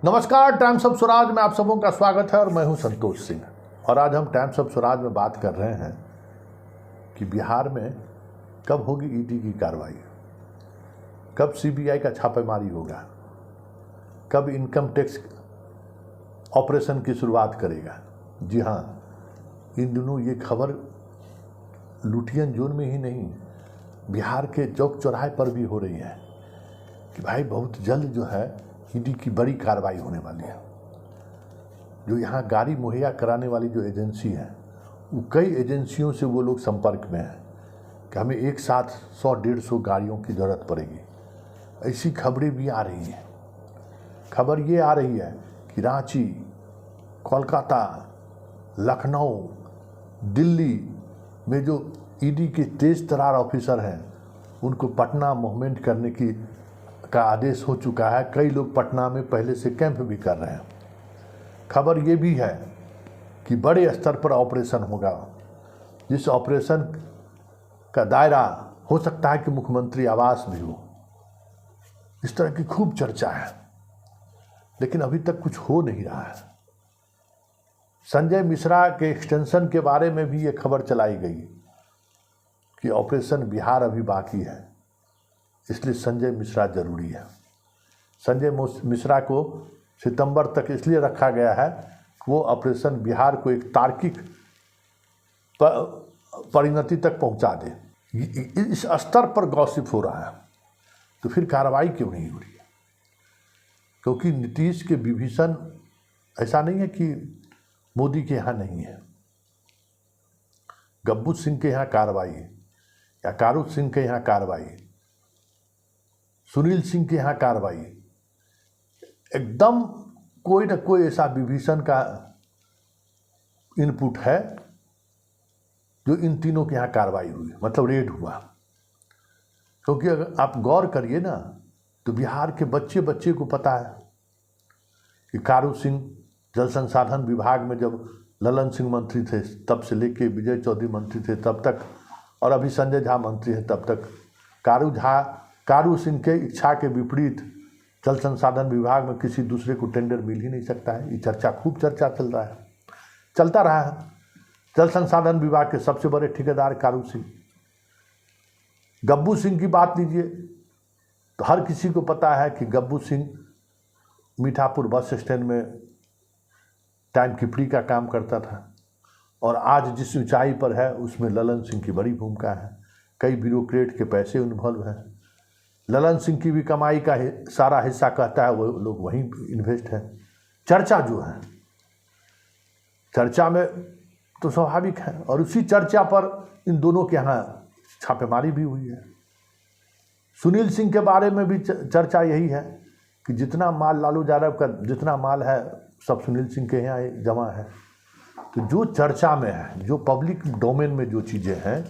नमस्कार, times of Swaraj में आप सबों का स्वागत है और मैं हूं संतोष सिंह। और आज हम टाइम्स ऑफ स्वराज में बात कर रहे हैं कि बिहार में कब होगी ईडी की कार्रवाई, कब सीबीआई का छापेमारी होगा, कब इनकम टैक्स ऑपरेशन की शुरुआत करेगा। जी हाँ, इन दिनों ये खबर लुटियन जोन में ही नहीं, बिहार के चौक चौराहे पर भी हो रही है कि भाई बहुत जल्द जो है ईडी की बड़ी कार्रवाई होने वाली है। जो यहाँ गाड़ी मुहैया कराने वाली जो एजेंसी है, वो कई एजेंसियों से वो लोग संपर्क में हैं कि हमें एक साथ 100-150 गाड़ियों की ज़रूरत पड़ेगी। ऐसी खबरें भी आ रही हैं। खबर ये आ रही है कि रांची, कोलकाता, लखनऊ, दिल्ली में जो ईडी के तेज तरार ऑफिसर हैं, उनको पटना मूवमेंट करने का आदेश हो चुका है। कई लोग पटना में पहले से कैंप भी कर रहे हैं। खबर ये भी है कि बड़े स्तर पर ऑपरेशन होगा, जिस ऑपरेशन का दायरा हो सकता है कि मुख्यमंत्री आवास भी हो। इस तरह की खूब चर्चा है, लेकिन अभी तक कुछ हो नहीं रहा है। संजय मिश्रा के एक्सटेंशन के बारे में भी ये खबर चलाई गई कि ऑपरेशन बिहार अभी बाकी है, इसलिए संजय मिश्रा जरूरी है। संजय मिश्रा को सितंबर तक इसलिए रखा गया है कि वो ऑपरेशन बिहार को एक तार्किक परिणति तक पहुंचा दे। इस स्तर पर गॉसिप हो रहा है, तो फिर कार्रवाई क्यों नहीं हो रही है? क्योंकि नीतीश के विभीषण ऐसा नहीं है कि मोदी के यहाँ नहीं है। गब्बू सिंह के यहाँ कार्रवाई है, या कारू सिंह के यहाँ कार्रवाई, सुनील सिंह के यहाँ कार्रवाई, एकदम कोई न कोई ऐसा विभीषण का इनपुट है जो इन तीनों के यहाँ कार्रवाई हुई, मतलब रेड हुआ। क्योंकि अगर आप गौर करिए ना, तो बिहार के बच्चे बच्चे को पता है कि कारू सिंह जल संसाधन विभाग में जब ललन सिंह मंत्री थे तब से लेके विजय चौधरी मंत्री थे तब तक, और अभी संजय झा मंत्री है तब तक, कारू सिंह के इच्छा के विपरीत जल संसाधन विभाग में किसी दूसरे को टेंडर मिल ही नहीं सकता है। ये चर्चा खूब चर्चा चलता रहा है। जल संसाधन विभाग के सबसे बड़े ठेकेदार कारू सिंह। गब्बू सिंह की बात लीजिए तो हर किसी को पता है कि गब्बू सिंह मीठापुर बस स्टैंड में टाइम कीपरी का काम करता था, और आज जिस ऊंचाई पर है उसमें ललन सिंह की बड़ी भूमिका है। कई ब्यूरोक्रेट के पैसे इन्वॉल्व हैं। ललन सिंह की भी कमाई का सारा हिस्सा कहता है वो लोग वहीं इन्वेस्ट है। चर्चा जो है, चर्चा में तो स्वाभाविक है, और उसी चर्चा पर इन दोनों के यहाँ छापेमारी भी हुई है। सुनील सिंह के बारे में भी चर्चा यही है कि जितना माल लालू यादव का जितना माल है सब सुनील सिंह के यहाँ जमा है। तो जो चर्चा में है, जो पब्लिक डोमेन में जो चीज़ें हैं,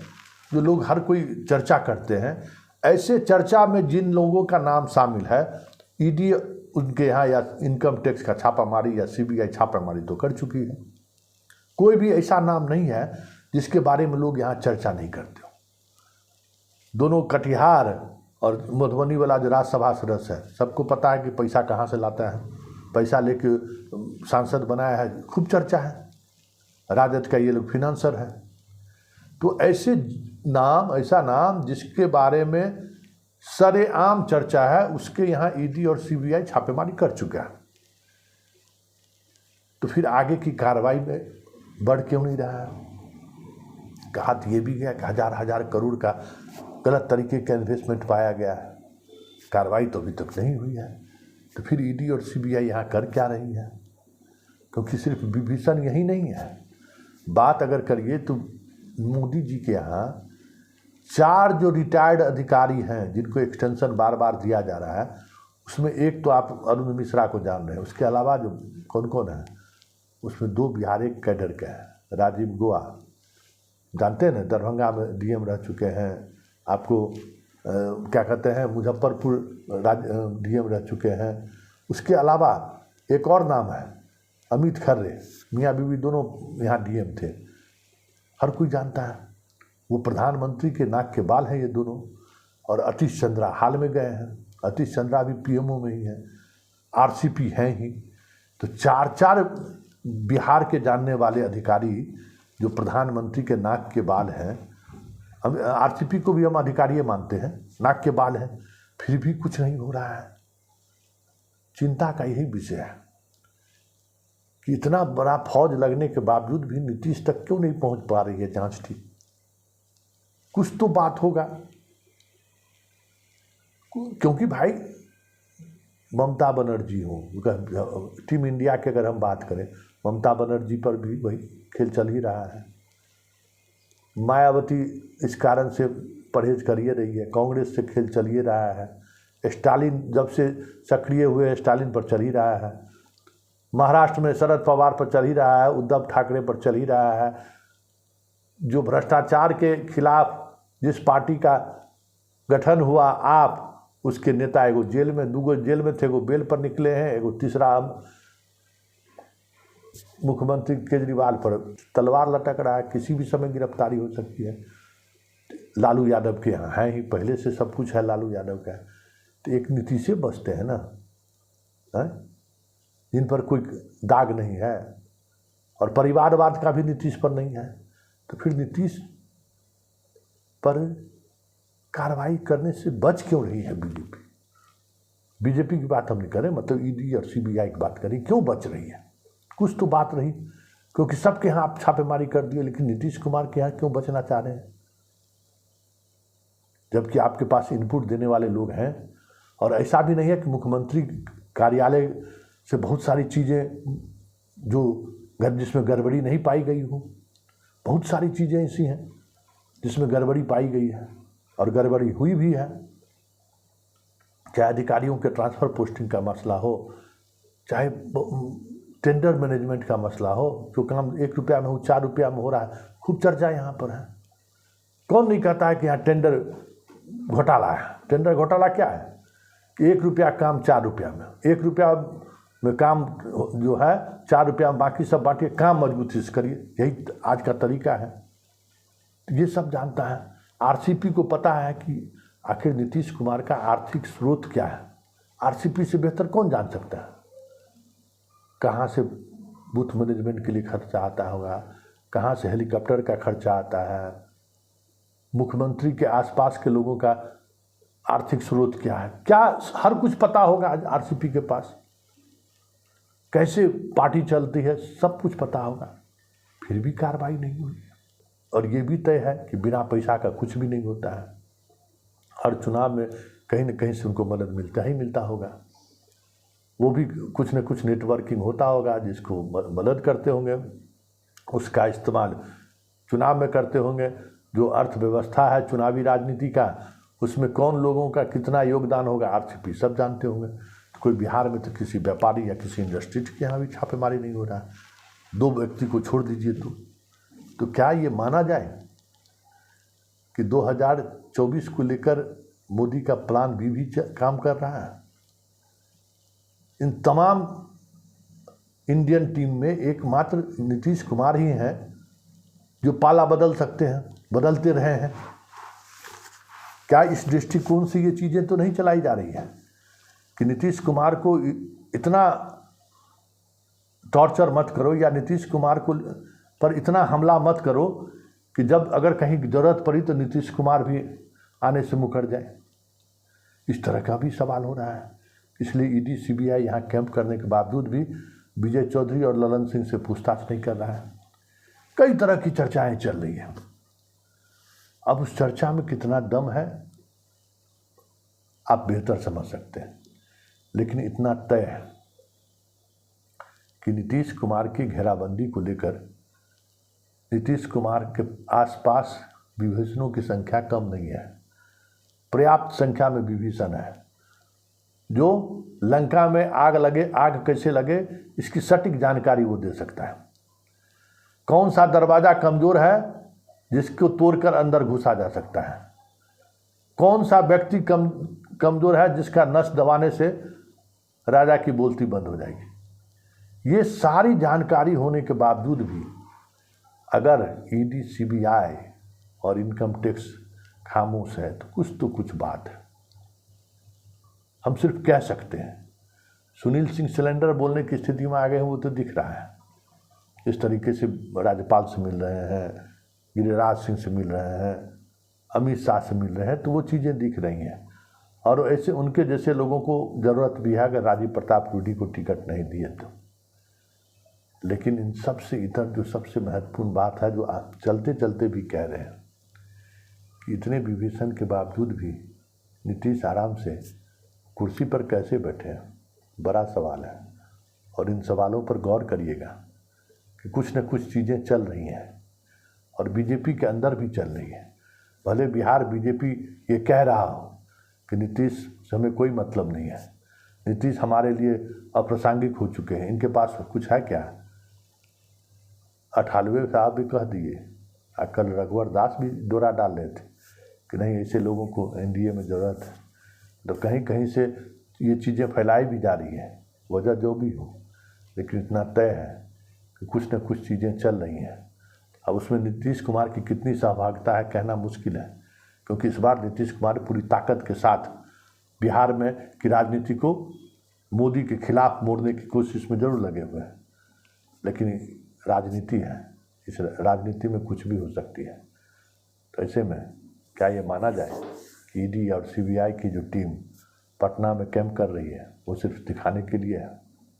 जो लोग हर कोई चर्चा करते हैं, ऐसे चर्चा में जिन लोगों का नाम शामिल है, ईडी उनके यहाँ या इनकम टैक्स का छापामारी या सीबीआई छापामारी तो कर चुकी है। कोई भी ऐसा नाम नहीं है जिसके बारे में लोग यहाँ चर्चा नहीं करते हो। दोनों कटिहार और मधुबनी वाला जो राज्यसभा सदस्य है, सबको पता है कि पैसा कहाँ से लाता है, पैसा लेके सांसद बनाया है, खूब चर्चा है। राजद का ये लोग फिनांसर है। तो ऐसा नाम जिसके बारे में सरेआम चर्चा है, उसके यहाँ ईडी और सीबीआई छापेमारी कर चुका है। तो फिर आगे की कार्रवाई में बढ़ क्यों नहीं रहा है? कहा तो ये भी गया कि हजार करोड़ का गलत तरीके का इन्वेस्टमेंट पाया गया है। कार्रवाई तो अभी तक नहीं हुई है। तो फिर ईडी और सीबीआई यहाँ कर क्या रही है? क्योंकि सिर्फ विभीषण यही नहीं है। बात अगर करिए तो मोदी जी के यहाँ 4 जो रिटायर्ड अधिकारी हैं जिनको एक्सटेंशन बार बार दिया जा रहा है, उसमें एक तो आप अरुण मिश्रा को जान रहे हैं, उसके अलावा जो कौन कौन है उसमें 2 बिहार एक कैडर के हैं। राजीव गोवा जानते हैं ना, दरभंगा में डीएम रह चुके हैं। आपको क्या कहते हैं, मुजफ्फरपुर डीएम रह चुके हैं। उसके अलावा एक और नाम है अमित खर्रे, मियाँ बीवी दोनों यहाँ डीएम थे, हर कोई जानता है। वो प्रधानमंत्री के नाक के बाल हैं ये दोनों। और अतीश चंद्रा हाल में गए हैं, अतीश चंद्रा भी पीएमओ में ही है। आरसीपी हैं ही, तो चार चार बिहार के जानने वाले अधिकारी जो प्रधानमंत्री के नाक के बाल हैं, हम आरसीपी को भी हम अधिकारी मानते हैं, नाक के बाल हैं, फिर भी कुछ नहीं हो रहा है। चिंता का यही विषय है कि इतना बड़ा फौज लगने के बावजूद भी नीतीश तक क्यों नहीं पहुंच पा रही है जांच टीम। कुछ तो बात होगा, क्योंकि भाई ममता बनर्जी हो, टीम इंडिया की अगर हम बात करें, ममता बनर्जी पर भी वही खेल चल ही रहा है। मायावती इस कारण से परहेज कर ही रही है, कांग्रेस से खेल चल ही रहा है, स्टालिन जब से सक्रिय हुए स्टालिन पर चल ही रहा है, महाराष्ट्र में शरद पवार पर चल ही रहा है, उद्धव ठाकरे पर चल ही रहा है। जो भ्रष्टाचार के खिलाफ जिस पार्टी का गठन हुआ, आप उसके नेता एगो जेल में, दूगो जेल में थे, एगो बेल पर निकले हैं, एगो तीसरा मुख्यमंत्री केजरीवाल पर तलवार लटक रहा है, किसी भी समय गिरफ्तारी हो सकती है। लालू यादव के यहाँ है ही, पहले से सब कुछ है लालू यादव का, तो एक नीतीश से बचते हैं ना, है जिन पर कोई दाग नहीं है, और परिवारवाद का भी नीतीश पर नहीं है, तो फिर नीतीश पर कार्रवाई करने से बच क्यों रही है बीजेपी। बीजेपी की बात हम नहीं करें, मतलब ईडी और सीबीआई की बात करें, क्यों बच रही है। कुछ तो बात रही, क्योंकि सबके यहाँ आप छापेमारी कर दिए, लेकिन नीतीश कुमार के यहाँ क्यों बचना चाह रहे हैं, जबकि आपके पास इनपुट देने वाले लोग हैं। और ऐसा भी नहीं है कि मुख्यमंत्री कार्यालय से बहुत सारी चीज़ें जो जिसमें गड़बड़ी नहीं पाई गई हो, बहुत सारी चीज़ें ऐसी हैं जिसमें गड़बड़ी पाई गई है और गड़बड़ी हुई भी है। चाहे अधिकारियों के ट्रांसफ़र पोस्टिंग का मसला हो, चाहे टेंडर मैनेजमेंट का मसला हो, जो काम 1 रुपया में हो 4 रुपया में हो रहा है, खूब चर्चा यहाँ पर है। कौन नहीं कहता है कि यहाँ टेंडर घोटाला है। टेंडर घोटाला क्या है कि 1 रुपया काम 4 रुपया में, 1 रुपया में काम जो है 4 रुपया में बाकी सब बांटिए, काम मजबूती से करिए, यही आज का तरीका है। ये सब जानता है। आरसीपी को पता है कि आखिर नीतीश कुमार का आर्थिक स्रोत क्या है। आरसीपी से बेहतर कौन जान सकता है कहाँ से बूथ मैनेजमेंट के लिए खर्चा आता होगा, कहाँ से हेलीकॉप्टर का खर्चा आता है, मुख्यमंत्री के आसपास के लोगों का आर्थिक स्रोत क्या है, क्या हर कुछ पता होगा आज आरसीपी के पास, कैसे पार्टी चलती है, सब कुछ पता होगा। फिर भी कार्रवाई नहीं हुई। और ये भी तय है कि बिना पैसा का कुछ भी नहीं होता है। हर चुनाव में कहीं न कहीं से उनको मदद मिलता ही मिलता होगा। वो भी कुछ न कुछ नेटवर्किंग होता होगा, जिसको मदद करते होंगे, उसका इस्तेमाल चुनाव में करते होंगे। जो अर्थव्यवस्था है चुनावी राजनीति का, उसमें कौन लोगों का कितना योगदान होगा आरसीपी सब जानते होंगे। तो कोई बिहार में तो किसी व्यापारी या किसी इंडस्ट्री के यहाँ भी छापेमारी नहीं हो रहा है। 2 व्यक्ति को छोड़ दीजिए तो क्या ये माना जाए कि 2024 को लेकर मोदी का प्लान भी काम कर रहा है। इन तमाम इंडियन टीम में एकमात्र नीतीश कुमार ही हैं जो पाला बदल सकते हैं, बदलते रहे हैं। क्या इस दृष्टिकोण से ये चीज़ें तो नहीं चलाई जा रही हैं कि नीतीश कुमार को इतना टॉर्चर मत करो या नीतीश कुमार को पर इतना हमला मत करो कि जब अगर कहीं ज़रूरत पड़ी तो नीतीश कुमार भी आने से मुकर जाए। इस तरह का भी सवाल हो रहा है। इसलिए ईडी सीबीआई यहाँ कैंप करने के बावजूद भी विजय चौधरी और ललन सिंह से पूछताछ नहीं कर रहा है। कई तरह की चर्चाएं चल रही हैं। अब उस चर्चा में कितना दम है आप बेहतर समझ सकते हैं, लेकिन इतना तय है कि नीतीश कुमार की घेराबंदी को लेकर नीतीश कुमार के आसपास विभीषणों की संख्या कम नहीं है, पर्याप्त संख्या में विभीषण है। जो लंका में आग लगे, आग कैसे लगे इसकी सटीक जानकारी वो दे सकता है। कौन सा दरवाज़ा कमज़ोर है जिसको तोड़कर अंदर घुसा जा सकता है, कौन सा व्यक्ति कमज़ोर है जिसका नस दबाने से राजा की बोलती बंद हो जाएगी। ये सारी जानकारी होने के बावजूद भी अगर ईडी सीबीआई और इनकम टैक्स खामोश है तो कुछ बात है। हम सिर्फ कह सकते हैं सुनील सिंह सिलेंडर बोलने की स्थिति में आ गए हैं, वो तो दिख रहा है। इस तरीके से राज्यपाल से मिल रहे हैं, गिरिराज सिंह से मिल रहे हैं, अमित शाह से मिल रहे हैं, तो वो चीज़ें दिख रही हैं। और ऐसे उनके जैसे लोगों को ज़रूरत भी है, अगर राजीव प्रताप रूडी को टिकट नहीं दिए तो। लेकिन इन सबसे इधर जो सबसे महत्वपूर्ण बात है, जो आप चलते चलते भी कह रहे हैं कि इतने विभीषण के बावजूद भी नीतीश आराम से कुर्सी पर कैसे बैठे हैं, बड़ा सवाल है। और इन सवालों पर गौर करिएगा कि कुछ न कुछ चीज़ें चल रही हैं और बीजेपी के अंदर भी चल रही है। भले बिहार बीजेपी ये कह रहा हो कि नीतीश से हमें कोई मतलब नहीं है, नीतीश हमारे लिए अप्रासंगिक हो चुके हैं, इनके पास कुछ है क्या। अठालवे साहब भी कह दिए, कल रघुवर दास भी डोरा डाल रहे थे कि नहीं, ऐसे लोगों को एनडीए में ज़रूरत है। तो कहीं कहीं से ये चीज़ें फैलाई भी जा रही हैं, वजह जो भी हो, लेकिन इतना तय है कि कुछ न कुछ चीज़ें चल रही हैं। अब उसमें नीतीश कुमार की कितनी सहभागिता है कहना मुश्किल है, क्योंकि इस बार नीतीश कुमार पूरी ताकत के साथ बिहार में की राजनीति को मोदी के खिलाफ मोड़ने की कोशिश में जरूर लगे हुए हैं। लेकिन राजनीति है, इस राजनीति में कुछ भी हो सकती है। तो ऐसे में क्या ये माना जाए कि ईडी और सीबीआई की जो टीम पटना में कैंप कर रही है, वो सिर्फ दिखाने के लिए है?